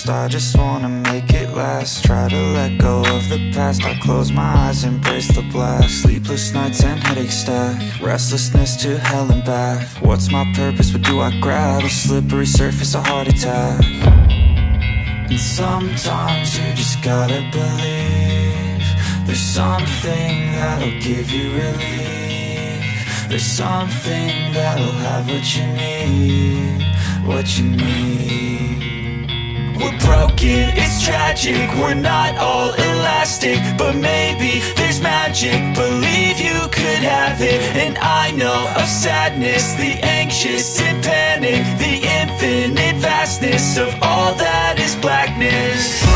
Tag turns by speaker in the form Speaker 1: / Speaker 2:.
Speaker 1: fast. I just wanna make it last. Try to let go of the past. I close my eyes, embrace the blast. Sleepless nights and headache stack. Restlessness to hell and back. What's my purpose, what do I grab? A slippery surface, a heart attack. And sometimes you just gotta believe there's something that'll give you relief. There's something that'll have what you need, what you need. We're broken, it's tragic, we're not all elastic, but maybe there's magic, believe you could have it. And I know of sadness, the anxious and panic, the infinite vastness of all that is blackness.